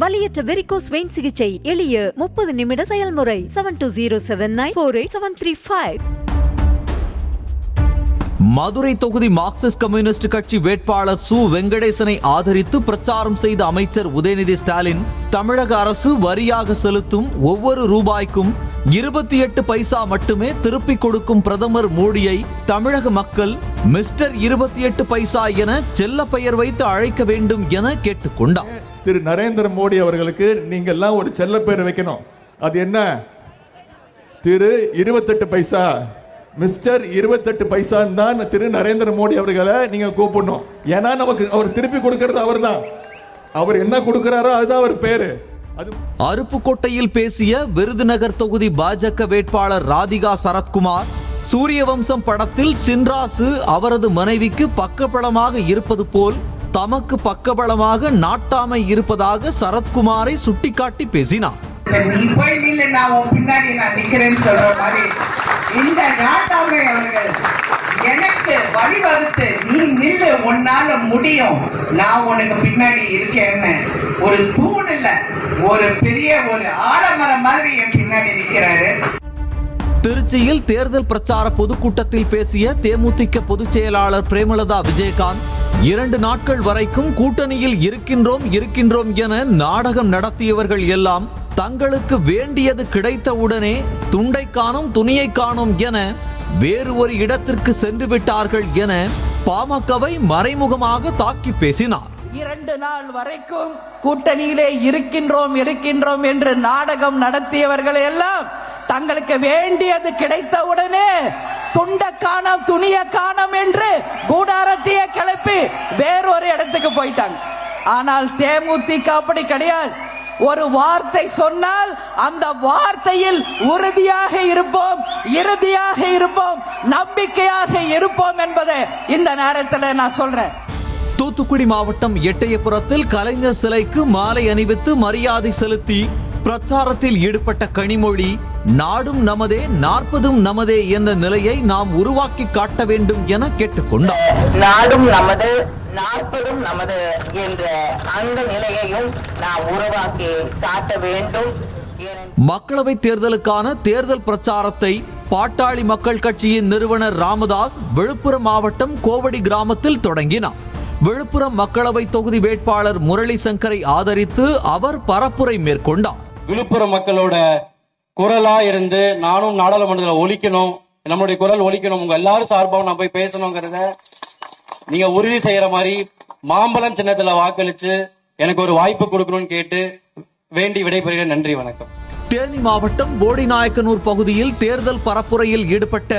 வலியற்ற varicose vein சிகிச்சை எளிய 30 நிமிட செயல்முறை 7207948735. மதுரை தொகுதி மார்க்சிஸ்ட் கம்யூனிஸ்ட் கட்சி வேட்பாளர் சு வெங்கடேசனை ஆதரித்து பிரச்சாரம் செய்த அமைச்சர் உதயநிதி ஸ்டாலின், தமிழக அரசு வரியாக செலுத்தும் ஒவ்வொரு ரூபாய்க்கும் 28 பைசா மட்டுமே திருப்பிக் கொடுக்கும் பிரதமர் மோடியை தமிழக மக்கள் மிஸ்டர் 28 பைசா என செல்ல பெயர் வைத்து அழைக்க வேண்டும் என கேட்டுக்கொண்டார். திரு நரேந்திர மோடி அவர்களுக்கு நீங்கள் எல்லாம் ஒரு செல்ல பெயர் வைக்கணும். அது என்ன? திரு 28 பைசா, மிஸ்டர் 28 பைசான்னு தான் திரு நரேந்திர மோடி அவர்களை நீங்க கூப்பிடணும். ஏன்னா நமக்கு அவர் திருப்பி கொடுக்கிறது அவர் தான். அவர் என்ன கொடுக்கிறாரோ அதுதான் அவர் பேரு. அருப்புக்கோட்டையில் பேசிய விருதுநகர் தொகுதி பாஜக வேட்பாளர் ராதிகா சரத்குமார், சூரியவம்சம் படத்தில் சின்ராசு அவரது மனைவிக்கு பக்கபலமாக இருப்பது போல் தமக்கு பக்கபலமாக நாட்டாமை இருப்பதாக சரத்குமாரை சுட்டிக்காட்டி பேசினார். இந்த நாட்டாமை அவர்கள் எனக்கு வழிவகுத்து நீ நில்லு, உன்னால முடியும், நான் உனக்கு பின்னாடி இருக்கேன்னு ஒரு தூண் இல்ல, ஒரு பெரிய ஒரு ஆலமரம் மாதிரி என் பின்னாடி நிற்கிறாரு. திருச்சியில் தேர்தல் பிரச்சார பொதுக்கூட்டத்தில் பேசிய தேமுதிக பொதுச் செயலாளர் பிரேமலதா விஜயகாந்த், 2 நாட்கள் வரைக்கும் கூட்டணியில் இருக்கின்றோம் என நாடகம் நடத்தியவர்கள் எல்லாம் தங்களுக்கு வேண்டியது கிடைத்தவுடனே துண்டை காணோம் துணியை காணோம் என வேறு ஒரு இடத்திற்கு சென்று விட்டார்கள் என பாமகவை மறைமுகமாக தாக்கி பேசினார். 2 நாள் வரைக்கும் கூட்டணியிலே இருக்கின்றோம் என்று நாடகம் நடத்தியவர்கள் எல்லாம் தங்களுக்கு வேண்டியது கிடைத்தவுடனே துண்டை காணோம் துணிய காணோம் என்று கூடாரத்தையே கிளப்பி வேறொரு இடத்துக்கு போயிட்டாங்க. ஆனால் தேமுதிக அப்படி கிடையாது. ஒரு வார்த்தை சொன்னால் அந்த வார்த்தையில் உறுதியாக இருப்போம், இறுதியாக இருப்போம், நம்பிக்கையாக இருப்போம் என்பதை இந்த நேரத்தில் நான் சொல்றேன். தூத்துக்குடி மாவட்டம் எட்டயபுரத்தில் கலைஞர் சிலைக்கு மாலை அணிவித்து மரியாதை செலுத்தி பிரச்சாரத்தில் ஈடுபட்ட கனிமொழி, நாடும் நமதே 40ம் நமதே என்ற நிலையை நாம் உருவாக்கி காட்ட வேண்டும் என கேட்டுக்கொண்டார். நாடும் நமது 40ம் நமது என்ற அந்த நிலையையும் நாம் உருவாக்கி காட்ட வேண்டும். மக்களவை தேர்தலுக்கான தேர்தல் பிரச்சாரத்தை பாட்டாளி மக்கள் கட்சியின் நிறுவனர் ராமதாஸ் விழுப்புரம் மாவட்டம் கோவடி கிராமத்தில் தொடங்கினார். விழுப்புரம் மக்களவை தொகுதி வேட்பாளர் முரளி சங்கரை ஆதரித்து அவர் பரப்புரை மேற்கொண்டார். விழுப்புரம் மக்களோட குரலா இருந்து நானும் நாடாளுமன்றத்தில் ஒலிக்கணும், நம்மளுடைய குரல் ஒலிக்கணும், உங்க எல்லாரும் சார்பாகவும் நான் போய் பேசணுங்கிறத நீங்க உறுதி செய்யற மாதிரி மாம்பழம் சின்னத்துல வாக்களிச்சு எனக்கு ஒரு வாய்ப்பு கொடுக்கணும்னு கேட்டு வேண்டி விடைபெறுகிறேன். நன்றி, வணக்கம். தேனி மாவட்டம் போடிநாயக்கனூர் பகுதியில் தேர்தல் பரப்புரையில் ஈடுபட்ட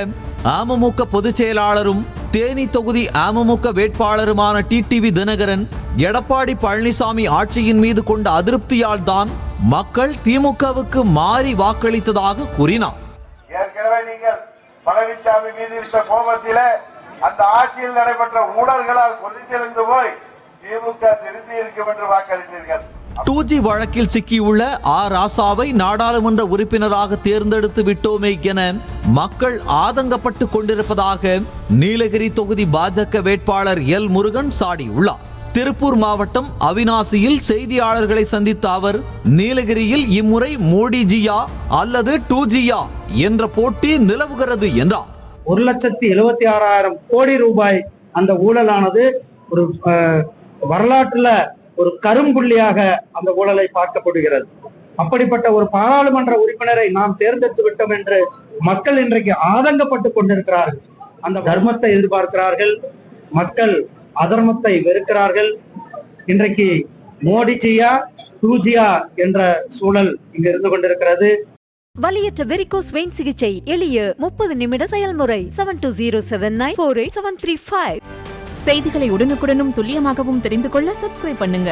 அமமுக பொதுச் செயலாளரும் தேனி தொகுதி அமமுக வேட்பாளருமான டிடிவி தினகரன், எடப்பாடி பழனிசாமி ஆட்சியின் மீது கொண்ட அதிருப்தியால் தான் மக்கள் திமுகவுக்கு மாறி வாக்களித்ததாக கூறினார். ஏற்கனவே நீங்கள் பழனிசாமி மீது இருந்த கோபத்திலே அந்த ஆட்சியில் நடைபெற்ற ஊழல்களால் கொதித்தெழுந்து போய் திமுக திரும்பி இருக்கும் என்று வாக்களித்தீர்கள். 2G வழக்கில் சிக்கியுள்ள ராசாவை நாடாளுமன்ற உறுப்பினராக தேர்ந்தெடுத்து விட்டோமே என மக்கள் ஆதங்கப்பட்டு கொண்டிருப்பதாக நீலகிரி தொகுதி பாஜக வேட்பாளர் எல் முருகன் சாடியுள்ளார். திருப்பூர் மாவட்டம் அவிநாசியில் செய்தியாளர்களை சந்தித்த அவர், நீலகிரியில் இம்முறை மோடிஜியா அல்லது 2Gயா என்ற போட்டி நிலவுகிறது என்றார். 1,76,000 கோடி ரூபாய் அந்த ஊழலானது ஒரு வரலாற்றுல ஒரு கரும்புள்ளியாக அந்த ஊழலை பார்க்கப்படுகிறது. அப்படிப்பட்ட ஒரு பாராளுமன்ற உறுப்பினரை நாம் தேர்ந்தெடுத்து விட்டோம் என்று மக்கள் இன்றைக்கு ஆதங்கப்பட்டு கொண்டிருக்கிறார்கள். அந்த தர்மத்தை எதிர்பார்க்கிறார்கள், மக்கள் அதர்மத்தை வெறுக்கிறார்கள். இன்றைக்கு மோடிஜியா 2Gயா என்ற சூழல் இங்கு இருந்து கொண்டிருக்கிறது. வலியற்ற வெரிகோஸ் வெயின் சிகிச்சை எளிய 30 நிமிட செயல்முறை 7207948735. செய்திகளை உடனுக்குடனும் துல்லியமாகவும் தெரிந்து கொள்ள சப்ஸ்கிரைப் பண்ணுங்க.